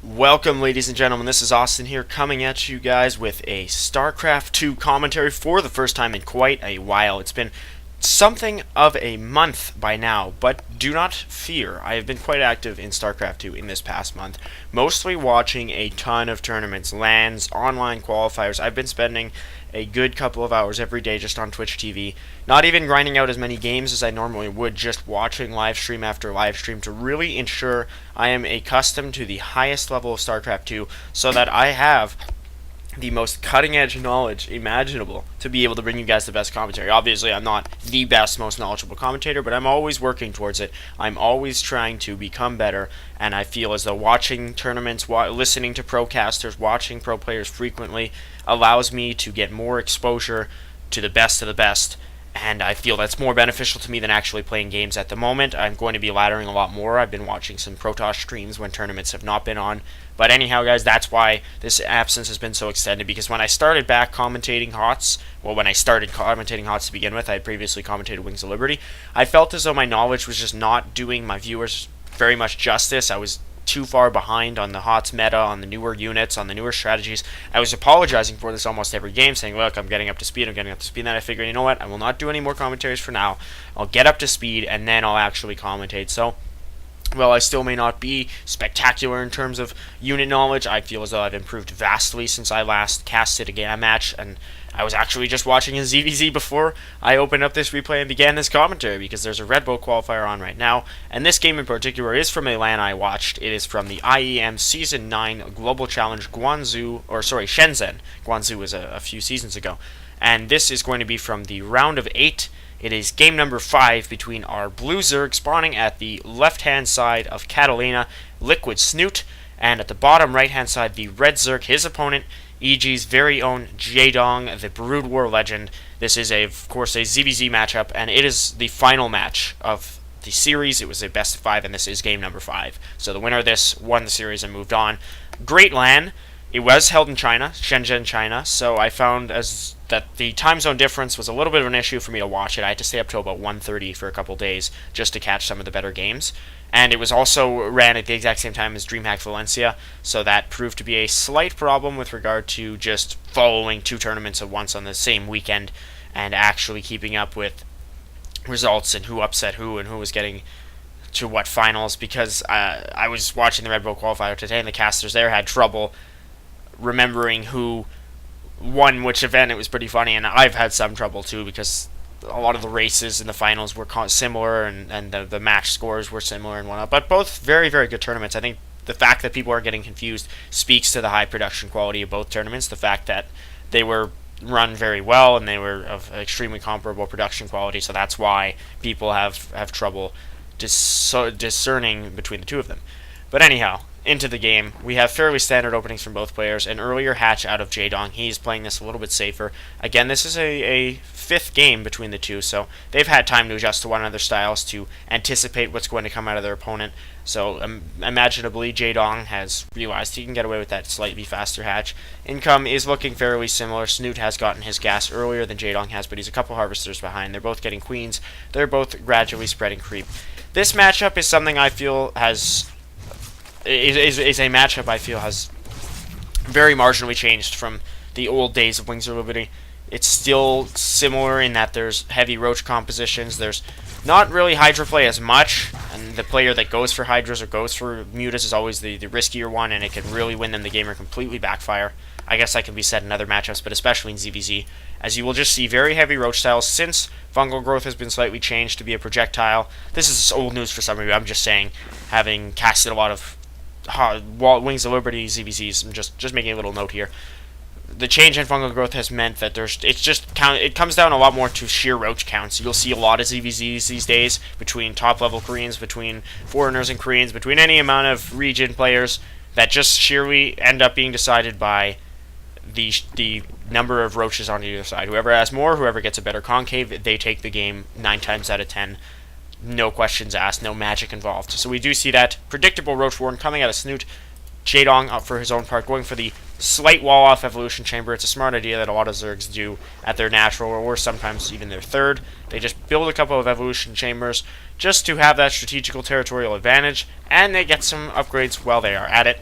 Welcome, ladies and gentlemen. This is Austin here, coming at you guys with a StarCraft 2 commentary for the first time in quite a while. It's been something of a month by now, but do not fear. I have been quite active in StarCraft 2 in this past month, mostly watching a ton of tournaments, LANs, online qualifiers. I've been spending a good couple of hours every day just on Twitch TV, not even grinding out as many games as I normally would, just watching live stream after live stream to really ensure I am accustomed to the highest level of StarCraft 2 so that I have the most cutting edge knowledge imaginable to be able to bring you guys the best commentary. Obviously, I'm not the best, most knowledgeable commentator, but I'm always working towards it. I'm always trying to become better, and I feel as though watching tournaments, listening to procasters, watching pro players frequently allows me to get more exposure to the best of the best, and I feel that's more beneficial to me than actually playing games at the moment. I'm going to be laddering a lot more. I've been watching some Protoss streams when tournaments have not been on. But anyhow, guys, that's why this absence has been so extended, because when I started back commentating HOTS, when I started commentating HOTS to begin with, I had previously commentated Wings of Liberty, I felt as though my knowledge was just not doing my viewers very much justice. I was too far behind on the HOTS meta, on the newer units, on the newer strategies. I was apologizing for this almost every game, saying, look, I'm getting up to speed. Then I figured, you know what, I will not do any more commentaries for now. I'll get up to speed, and then I'll actually commentate. So, well, I still may not be spectacular in terms of unit knowledge, I feel as though I've improved vastly since I last casted a match, and I was actually just watching a ZvZ before I opened up this replay and began this commentary, because there's a Red Bull qualifier on right now, and this game in particular is from a LAN I watched. It is from the IEM Season 9 Global Challenge Shenzhen. Guangzhou was a few seasons ago. And this is going to be from the round of 8. It is game number 5 between our Blue Zerg spawning at the left-hand side of Catalina, Liquid Snute, and at the bottom right-hand side, the Red Zerg, his opponent, EG's very own Jaedong, the Brood War legend. This is, of course, a ZvZ matchup, and it is the final match of the series. It was a best of 5, and this is game number 5. So the winner of this won the series and moved on. Great LAN. It was held in China, Shenzhen, China, so I found that the time zone difference was a little bit of an issue for me to watch it. I had to stay up till about 1:30 for a couple days just to catch some of the better games. And it was also ran at the exact same time as DreamHack Valencia, so that proved to be a slight problem with regard to just following 2 tournaments at once on the same weekend and actually keeping up with results and who upset who and who was getting to what finals, because I was watching the Red Bull qualifier today and the casters there had trouble remembering who won which event. It was pretty funny, and I've had some trouble too, because a lot of the races in the finals were similar, and the match scores were similar and whatnot, but both very, very good tournaments. I think the fact that people are getting confused speaks to the high production quality of both tournaments, the fact that they were run very well and they were of extremely comparable production quality, so that's why people have trouble discerning between the two of them. But anyhow, into the game. We have fairly standard openings from both players. An earlier hatch out of Jaedong. He's playing this a little bit safer. Again, this is a 5th game between the two, so they've had time to adjust to one another's styles, to anticipate what's going to come out of their opponent. So, imaginably, Jaedong has realized he can get away with that slightly faster hatch. Income is looking fairly similar. Snute has gotten his gas earlier than Jaedong has, but he's a couple harvesters behind. They're both getting queens. They're both gradually spreading creep. This matchup is something I feel is a matchup I feel has very marginally changed from the old days of Wings of Liberty. It's still similar in that there's heavy roach compositions. There's not really Hydra play as much, and the player that goes for Hydras or goes for Mutas is always the riskier one, and it can really win them the game or completely backfire. I guess that can be said in other matchups, but especially in ZvZ, as you will just see very heavy roach styles since fungal growth has been slightly changed to be a projectile. This is old news for some of you. I'm just saying, having casted a lot of Wings of Liberty ZvZs, I'm just making a little note here. The change in fungal growth has meant that it comes down a lot more to sheer roach counts. You'll see a lot of ZvZs these days between top level Koreans, between foreigners and Koreans, between any amount of region players, that just sheerly end up being decided by the number of roaches on either side. Whoever has more, whoever gets a better concave, they take the game 9 times out of 10. No questions asked, no magic involved. So we do see that predictable Roach Warden coming out of Snute. Jaedong, up for his own part, going for the slight wall-off evolution chamber. It's a smart idea that a lot of Zergs do at their natural, or sometimes even their 3rd. They just build a couple of evolution chambers just to have that strategical territorial advantage, and they get some upgrades while they are at it.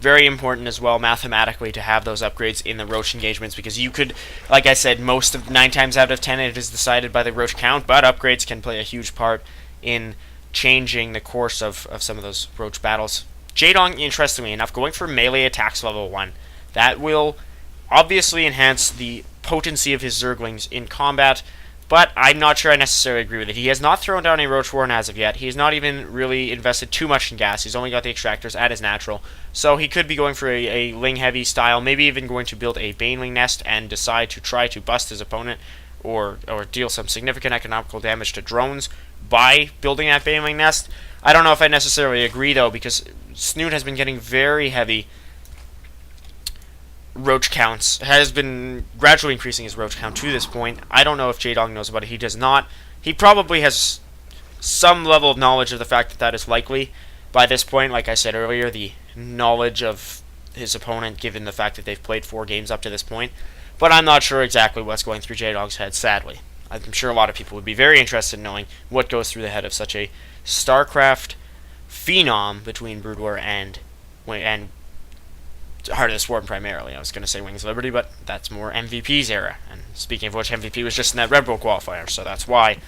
very important as well mathematically to have those upgrades in the roach engagements, because you could, like I said, most of 9 times out of 10 it is decided by the roach count, but upgrades can play a huge part in changing the course of some of those roach battles. Jaedong, interestingly enough, going for melee attacks level 1. That will obviously enhance the potency of his Zerglings in combat, but I'm not sure I necessarily agree with it. He has not thrown down a Roach Warren as of yet. He has not even really invested too much in gas. He's only got the extractors at his natural. So he could be going for a Ling-heavy style, maybe even going to build a Baneling nest and decide to try to bust his opponent or deal some significant economical damage to drones by building that Baneling nest. I don't know if I necessarily agree, though, because Snute has been getting very heavy roach counts, has been gradually increasing his roach count to this point. I don't know if Jaedong knows about it. He does not. He probably has some level of knowledge of the fact that that is likely by this point. Like I said earlier, the knowledge of his opponent, given the fact that they've played 4 games up to this point. But I'm not sure exactly what's going through Jaedong's head, sadly. I'm sure a lot of people would be very interested in knowing what goes through the head of such a StarCraft phenom between Brood War and Heart of the Swarm primarily. I was going to say Wings of Liberty, but that's more MVP's era. And speaking of which, MVP was just in that Red Bull qualifier, so that's why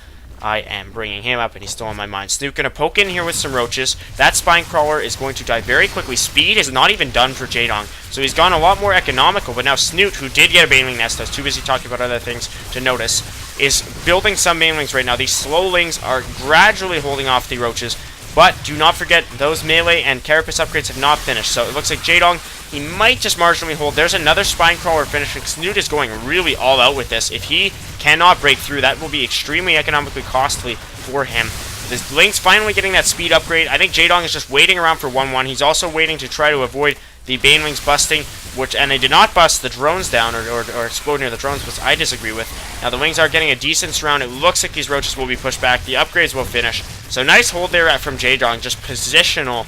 I am bringing him up, and he's still on my mind. Snute going to poke in here with some roaches. That Spine Crawler is going to die very quickly. Speed is not even done for Jaedong, so he's gone a lot more economical, but now Snute, who did get a Baneling nest, I was too busy talking about other things to notice, is building some Banelings right now. These Slowlings are gradually holding off the roaches, but do not forget, those melee and carapace upgrades have not finished, so it looks like Jaedong, he might just marginally hold. There's another Spine Crawler finishing. Snute is going really all out with this. If he cannot break through, that will be extremely economically costly for him. This Link's finally getting that speed upgrade. I think Jaedong is just waiting around for 1-1. He's also waiting to try to avoid the Banelings busting, and they did not bust the drones down or explode near the drones, which I disagree with. Now the Wings are getting a decent surround. It looks like these roaches will be pushed back. The upgrades will finish. So nice hold there from Jaedong, just positional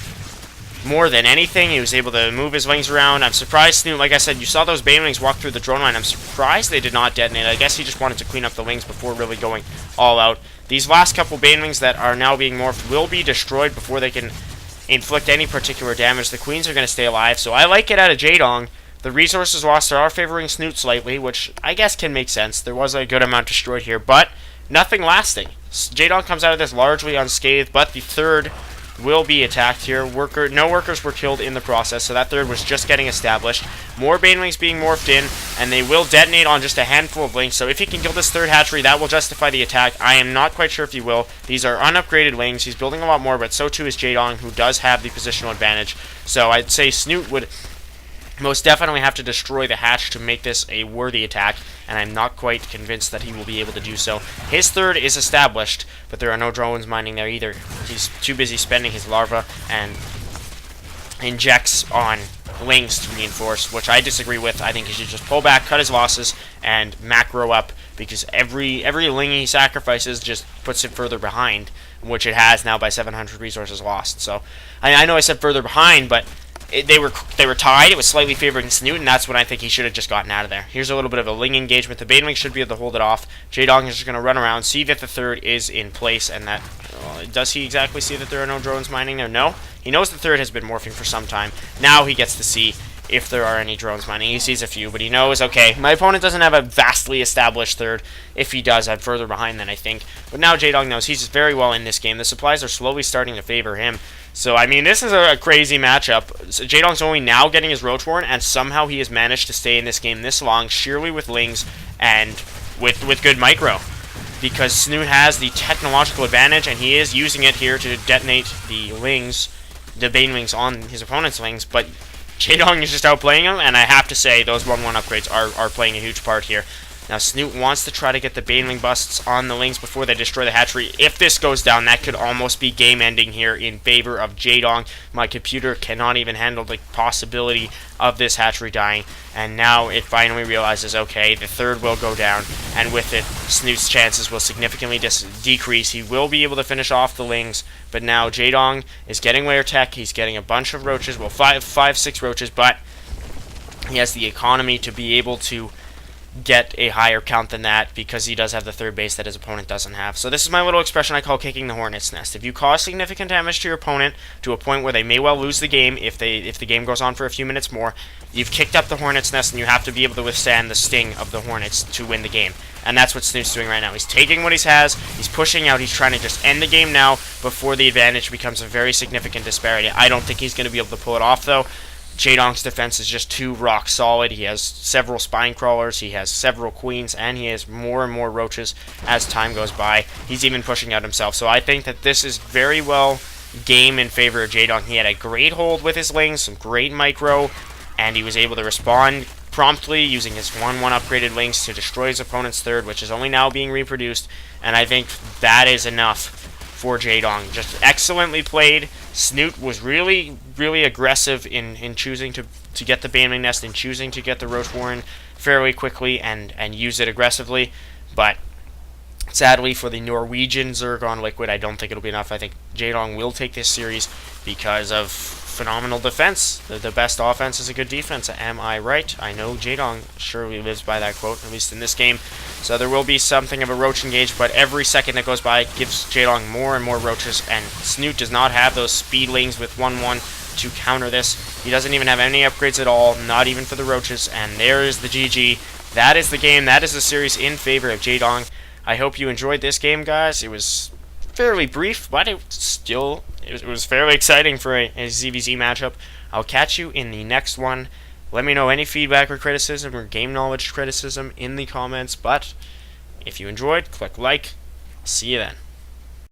more than anything. He was able to move his Wings around. I'm surprised, Snute, like I said, you saw those Banelings walk through the drone line. I'm surprised they did not detonate. I guess he just wanted to clean up the Wings before really going all out. These last couple Banelings that are now being morphed will be destroyed before they can inflict any particular damage. The Queens are going to stay alive, so I like it out of Jaedong. The resources lost are favoring Snute slightly, which I guess can make sense. There was a good amount destroyed here, but nothing lasting. Jaedong comes out of this largely unscathed, but the third will be attacked here. No workers were killed in the process, so that third was just getting established. More Banelings being morphed in, and they will detonate on just a handful of Lings. So if he can kill this third hatchery, that will justify the attack. I am not quite sure if he will. These are unupgraded Lings. He's building a lot more, but so too is Jaedong, who does have the positional advantage. So I'd say Snute would most definitely have to destroy the hatch to make this a worthy attack, and I'm not quite convinced that he will be able to do so. His third is established, but there are no drones mining there either. He's too busy spending his larva and injects on Lings to reinforce, which I disagree with. I think he should just pull back, cut his losses, and macro up, because every Ling he sacrifices just puts it further behind, which it has now by 700 resources lost. So I know I said further behind, but they were tied. It was slightly favoring Snute, and that's when I think he should have just gotten out of there. Here's a little bit of a Ling engagement. The Baneling should be able to hold it off. Jaedong is just going to run around, see that the third is in place, and that... does he exactly see that there are no drones mining there? No. He knows the third has been morphing for some time. Now he gets to see if there are any drones mining. He sees a few, but he knows, okay, my opponent doesn't have a vastly established third. If he does, I'm further behind than I think. But now Jaedong knows he's very well in this game. The supplies are slowly starting to favor him. So, I mean, this is a crazy matchup. So Jaedong's only now getting his Roach Warren, and somehow he has managed to stay in this game this long, sheerly with Lings and with good micro. Because Snute has the technological advantage, and he is using it here to detonate the Lings, the Banelings on his opponent's Lings, but Jaedong is just outplaying him, and I have to say those 1-1 upgrades are playing a huge part here. Now, Snute wants to try to get the Baneling busts on the Lings before they destroy the hatchery. If this goes down, that could almost be game-ending here in favor of Jaedong. My computer cannot even handle the possibility of this hatchery dying, and now it finally realizes, okay, the third will go down, and with it, Snute's chances will significantly decrease. He will be able to finish off the Lings, but now Jaedong is getting layer tech. He's getting a bunch of roaches, well, 5, 6 roaches, but he has the economy to be able to get a higher count than that because he does have the third base that his opponent doesn't have. So this is my little expression I call kicking the hornet's nest. If you cause significant damage to your opponent to a point where they may well lose the game if the game goes on for a few minutes more, you've kicked up the hornet's nest and you have to be able to withstand the sting of the hornets to win the game. And that's what Snoot's doing right now. He's taking what he has, he's pushing out, he's trying to just end the game now before the advantage becomes a very significant disparity. I don't think he's going to be able to pull it off though. Jaedong's defense is just too rock solid. He has several spine crawlers, he has several queens, and he has more and more roaches as time goes by. He's even pushing out himself. So I think that this is very well game in favor of Jaedong. He had a great hold with his lings, some great micro, and he was able to respond promptly using his 1-1 upgraded lings to destroy his opponent's third, which is only now being reproduced, and I think that is enough for Jaedong. Just excellently played. Snute was really, really aggressive in choosing to get the Baneling Nest and choosing to get the Roach Warren fairly quickly and use it aggressively. But sadly for the Norwegian Zergon Liquid, I don't think it'll be enough. I think Jaedong will take this series because of phenomenal defense. The best offense is a good defense. Am I right? I know Jaedong surely lives by that quote, at least in this game. So there will be something of a roach engage, but every second that goes by gives Jaedong more and more roaches, and Snute does not have those speedlings with 1-1 to counter this. He doesn't even have any upgrades at all, not even for the roaches, and there is the GG. That is the game. That is the series in favor of Jaedong. I hope you enjoyed this game, guys. It was fairly brief, but it was fairly exciting for a ZvZ matchup. I'll catch you in the next one. Let me know any feedback or criticism or game knowledge criticism in the comments, but if you enjoyed, click like. See you then.